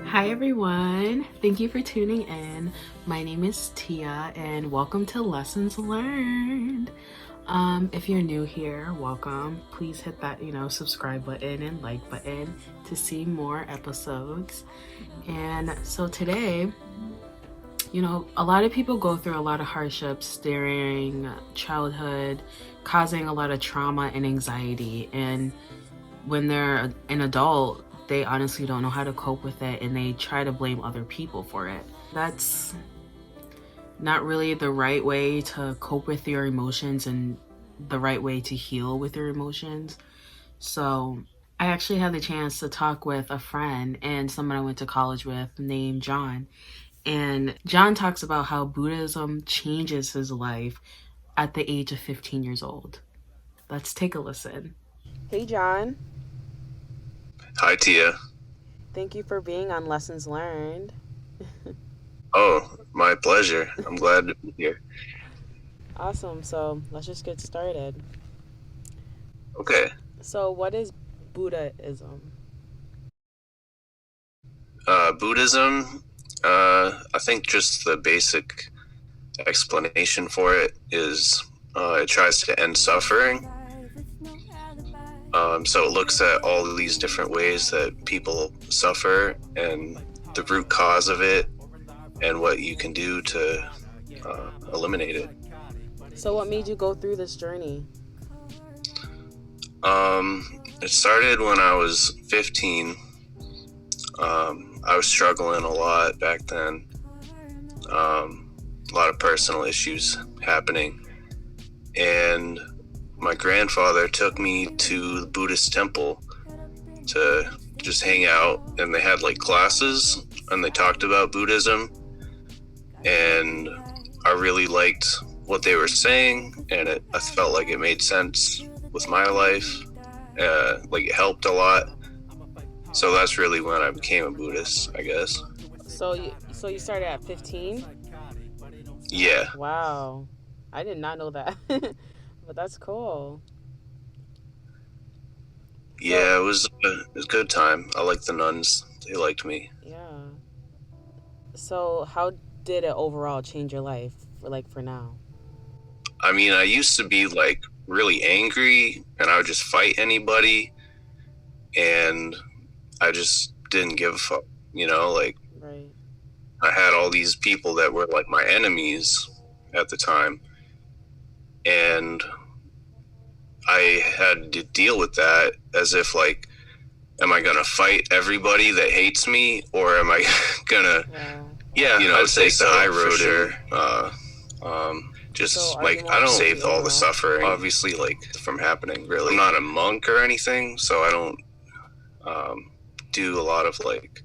Hi everyone, thank you for tuning in. My name is Tia and welcome to Lessons Learned. If you're new here, welcome. Please hit that, subscribe button and like button to see more episodes. And so today, a lot of people go through a lot of hardships during childhood, causing a lot of trauma and anxiety. And when they're an adult, they honestly don't know how to cope with it and they try to blame other people for it. That's not really the right way to cope with your emotions and the right way to heal with your emotions. So I actually had the chance to talk with a friend and someone I went to college with named John. And John talks about how Buddhism changes his life at the age of 15 years old. Let's take a listen. Hey, John. Hi, Tia. Thank you for being on Lessons Learned. Oh, my pleasure. I'm glad to be here. Awesome. So let's just get started. Okay. So what is Buddhism? Buddhism, I think just the basic explanation for it is it tries to end suffering. So it looks at all of these different ways that people suffer and the root cause of it and what you can do to eliminate it. So what made you go through this journey? It started when I was 15. I was struggling a lot back then. A lot of personal issues happening. And my grandfather took me to the Buddhist temple to just hang out. And they had like classes and they talked about Buddhism. And I really liked what they were saying. And I felt like it made sense with my life. Like it helped a lot. So that's really when I became a Buddhist, I guess. So you started at 15? Yeah. Wow. I did not know that. But that's cool. Yeah, it was a good time. I liked the nuns. They liked me. Yeah. So how did it overall change your life for now? I mean, I used to be like really angry and I would just fight anybody and I just didn't give a fuck, like Right. I had all these people that were like my enemies at the time and I had to deal with that as if like, am I gonna fight everybody that hates me or am I gonna, Wow. take the high road sure. just So like I don't save all the suffering, obviously, like from happening. Really, I'm not a monk or anything, so I don't do a lot of like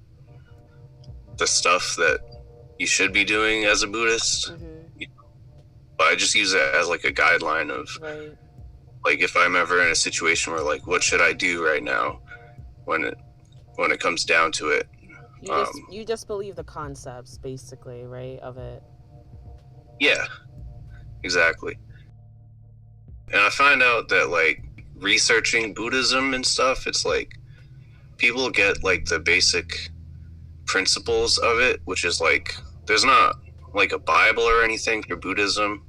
the stuff that you should be doing as a Buddhist. Mm-hmm. But I just use it as like a guideline of like if I'm ever in a situation where like what should I do right now when it comes down to it. You just believe the concepts basically, right, of it. Yeah, exactly. And I find out that like researching Buddhism and stuff, it's like people get like the basic principles of it, which is like there's not like a Bible or anything for Buddhism.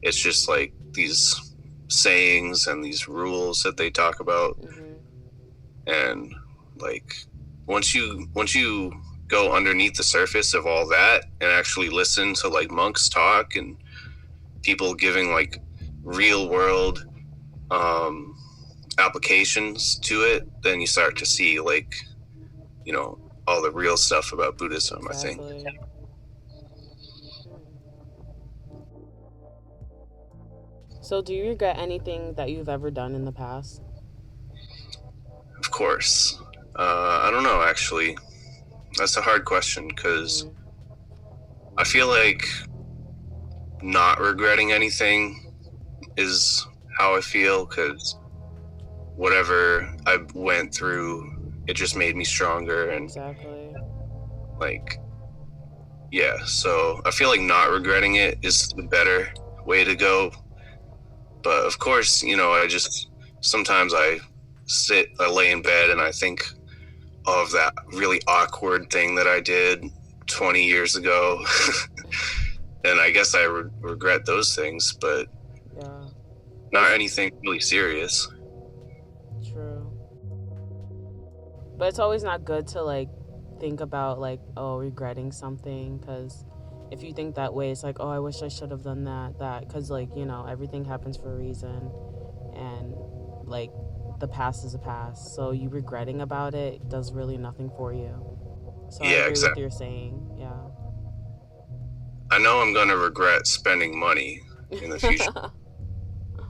It's just like these sayings and these rules that they talk about. Mm-hmm. And like once you go underneath the surface of all that and actually listen to like monks talk and people giving like real world applications to it, then you start to see like all the real stuff about Buddhism. Exactly. I think. So do you regret anything that you've ever done in the past? Of course. I don't know, actually. That's a hard question because I feel like not regretting anything is how I feel, because whatever I went through, it just made me stronger. And exactly. Like, yeah, so I feel like not regretting it is the better way to go. But of course, sometimes I lay in bed and I think, of that really awkward thing that I did 20 years ago. And I guess I regret those things, but Yeah, not anything really serious. true. But it's always not good to like think about like, oh, regretting something, because if you think that way, it's like, oh, I wish I should have done that, because like, you know, everything happens for a reason, and like the past is a past. So you regretting about it does really nothing for you. So I Yeah, agree with what exactly. you're saying. I know I'm going to regret spending money in the future. Yeah.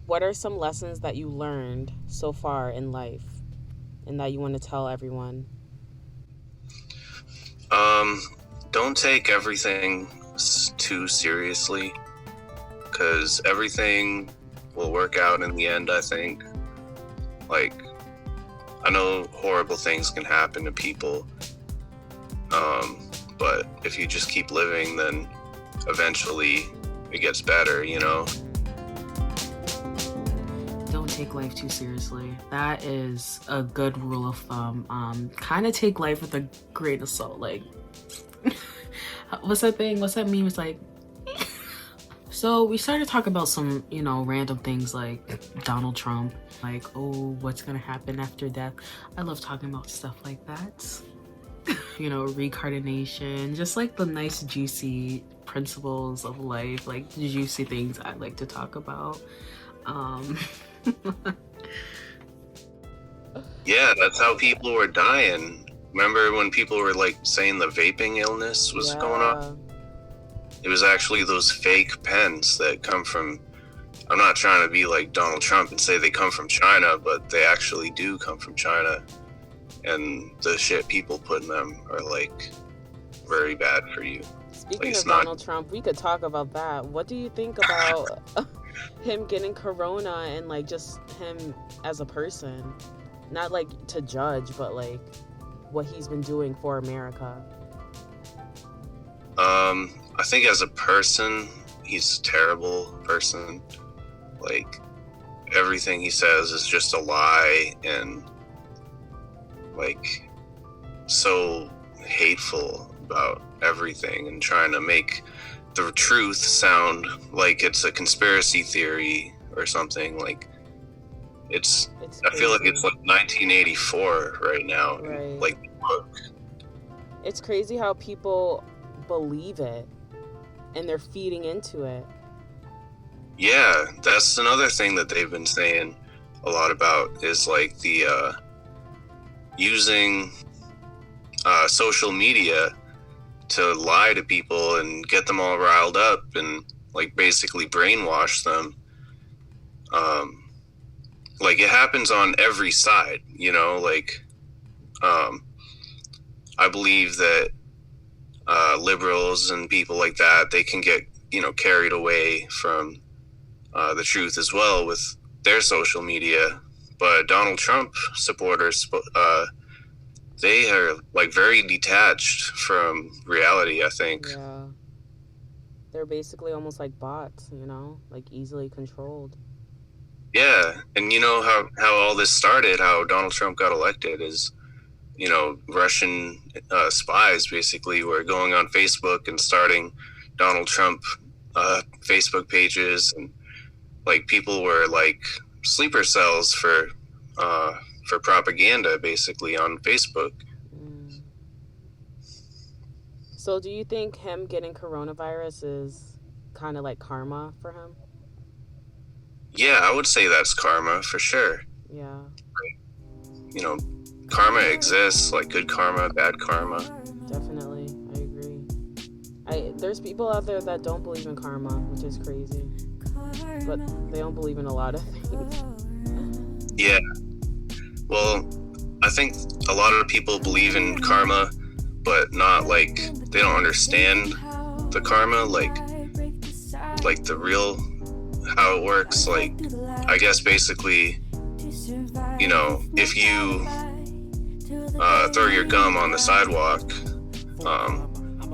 What are some lessons that you learned so far in life and that you want to tell everyone? Don't take everything too seriously, because everything will work out in the end, I think. Like, I know horrible things can happen to people, but if you just keep living, then eventually it gets better, you know? Don't take life too seriously. That is a good rule of thumb. Kind of take life with a grain of salt. Like, what's that thing? What's that meme? It's like, so we started talking about some, you know, random things like Donald Trump. Like, oh, what's gonna happen after death? I love talking about stuff like that. You know, reincarnation, just like the nice, juicy principles of life, like the juicy things I like to talk about. Yeah, that's how people were dying. Remember when people were like saying the vaping illness was going on? It was actually those fake pens that come from, I'm not trying to be like Donald Trump and say they come from China, but they actually do come from China. And the shit people put in them are like very bad for you. Speaking like, of Donald Trump, we could talk about that. What do you think about him getting corona and like just him as a person? Not like to judge, but like what he's been doing for America. I think as a person, he's a terrible person. Like, everything he says is just a lie, and like so hateful about everything, and trying to make the truth sound like it's a conspiracy theory or something. Like, it's I feel like it's like 1984 right now. Right. Like, it's crazy how people believe it and they're feeding into it. Yeah, that's another thing that they've been saying a lot about, is like the using social media to lie to people and get them all riled up and like basically brainwash them. Like, it happens on every side, you know, like I believe that liberals and people like that, they can get, you know, carried away from the truth as well with their social media. But Donald Trump supporters, they are like very detached from reality, I think. Yeah. They're basically almost like bots, you know, like easily controlled. Yeah, and you know how all this started, how Donald Trump got elected, is, you know, Russian spies basically were going on Facebook and starting Donald Trump Facebook pages, and like people were like sleeper cells for propaganda basically on Facebook. So do you think him getting coronavirus is kind of like karma for him? Yeah, I would say that's karma for sure. Yeah. You know, karma exists, like good karma, bad karma. Definitely, I agree. There's people out there that don't believe in karma, which is crazy. But they don't believe in a lot of things. Yeah. Well, I think a lot of people believe in karma, but not like, they don't understand the karma, like the real, how it works. Like, I guess basically, you know, if you throw your gum on the sidewalk,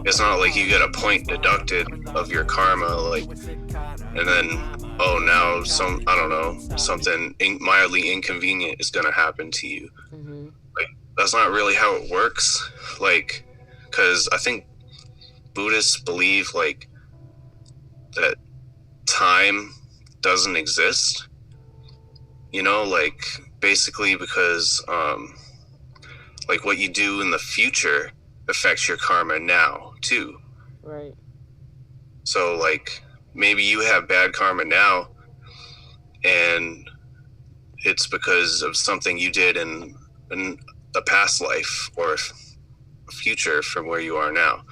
it's not like you get a point deducted of your karma, like, and then oh, now I don't know, Stop. something mildly inconvenient is going to happen to you. Mm-hmm. Like, that's not really how it works. Like, because I think Buddhists believe, like, that time doesn't exist, like, basically because, like, what you do in the future affects your karma now, too. Right. So, like, maybe you have bad karma now, and it's because of something you did in a past life or a future from where you are now.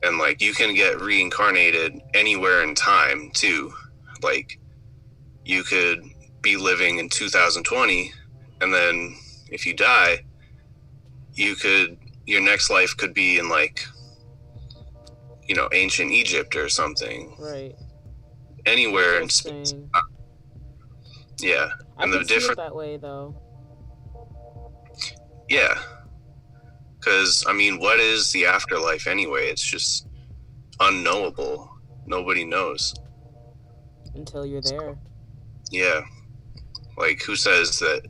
And, like, you can get reincarnated anywhere in time, too. Like, you could be living in 2020, and then if you die, your next life could be in, like, ancient Egypt or something. Right. Anywhere in space. Yeah. And I can see it that way, though. Yeah. Because, I mean, what is the afterlife anyway? It's just unknowable. Nobody knows. Until you're there. Yeah. Like, who says that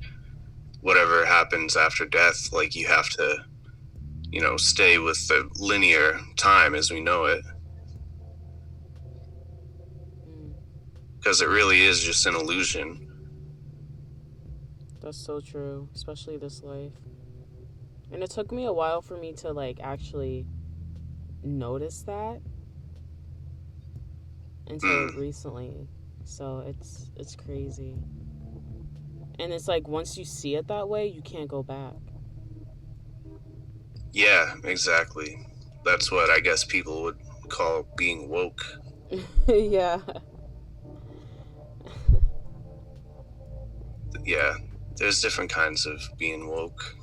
whatever happens after death, like, you have to, stay with the linear time as we know it? Because it really is just an illusion. That's so true, especially this life. And it took me a while for me to, like, actually notice that until recently. So it's crazy. And it's like, once you see it that way, you can't go back. Yeah, exactly. That's what I guess people would call being woke. Yeah. Yeah, there's different kinds of being woke.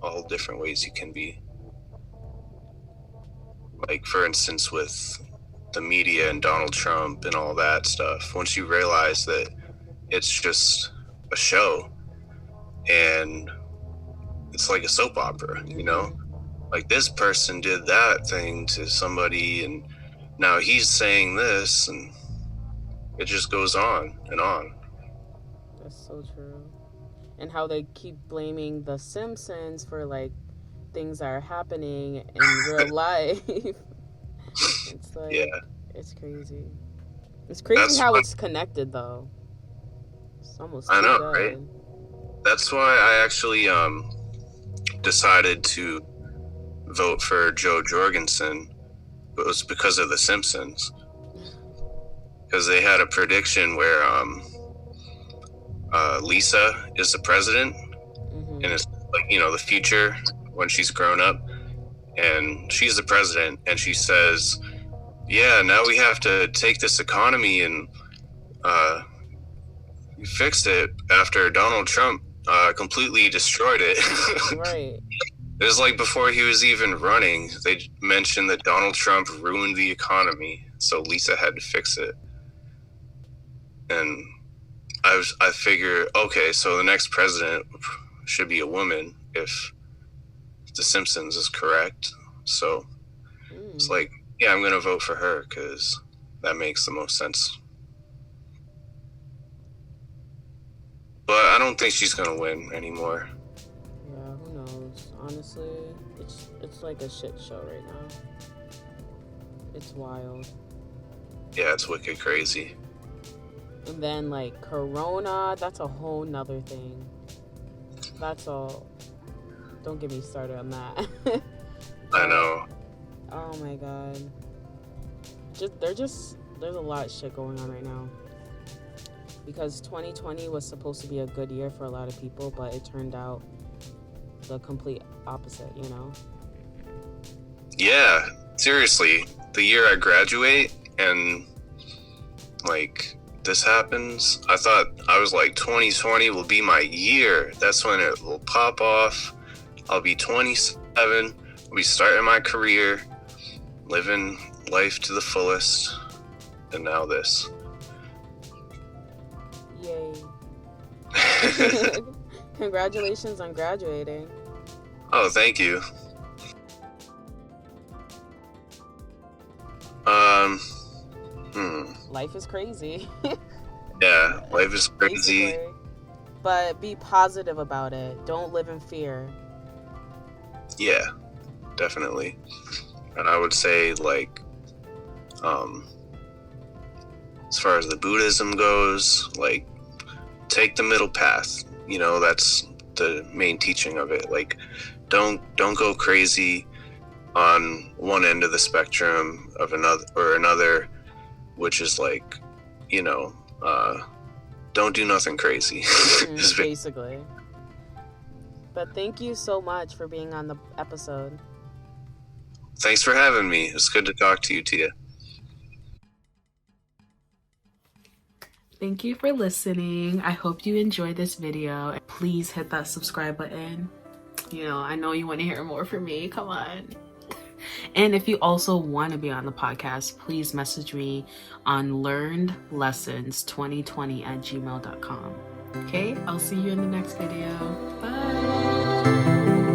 All different ways you can be. Like, for instance, with the media and Donald Trump and all that stuff, once you realize that it's just a show and it's like a soap opera, like, this person did that thing to somebody and now he's saying this, and it just goes on and on. That's so true. And how they keep blaming The Simpsons for, like, things that are happening in real life. It's like, yeah. It's crazy. It's crazy how it's connected, though. It's almost too good. Right? That's why I actually decided to vote for Joe Jorgensen. It was because of The Simpsons. Because they had a prediction where Lisa is the president, and it's like, the future when she's grown up, and she's the president, and she says, yeah, now we have to take this economy and fix it after Donald Trump completely destroyed it. Right. It was like before he was even running, they mentioned that Donald Trump ruined the economy, so Lisa had to fix it. And I figure, okay, so the next president should be a woman if The Simpsons is correct. So it's like, yeah, I'm going to vote for her because that makes the most sense. But I don't think she's going to win anymore. Yeah, who knows? Honestly, it's like a shit show right now. It's wild. Yeah, it's wicked crazy. And then, like, Corona, that's a whole nother thing. That's all. Don't get me started on that. I know. Oh my god. There's a lot of shit going on right now. Because 2020 was supposed to be a good year for a lot of people, but it turned out the complete opposite, Yeah, seriously. The year I graduate and, like, this happens, I was like, 2020 will be my year. That's when it will pop off. I'll be 27. I'll be starting my career, living life to the fullest. And now this. Yay. Congratulations on graduating. Oh, thank you. life is crazy. Yeah, life is crazy. Basically. But be positive about it. Don't live in fear. Yeah, definitely. And I would say, like, as far as the Buddhism goes, like, take the middle path. You know, that's the main teaching of it. Like, don't go crazy on one end of the spectrum of another, which is like, you know, don't do nothing crazy. Basically. But thank you so much for being on the episode. Thanks for having me. It's good to talk to you, Tia. Thank you for listening. I hope you enjoyed this video. Please hit that subscribe button. You know, I know you want to hear more from me. Come on. And if you also want to be on the podcast, please message me on learnedlessons2020@gmail.com. Okay, I'll see you in the next video. Bye.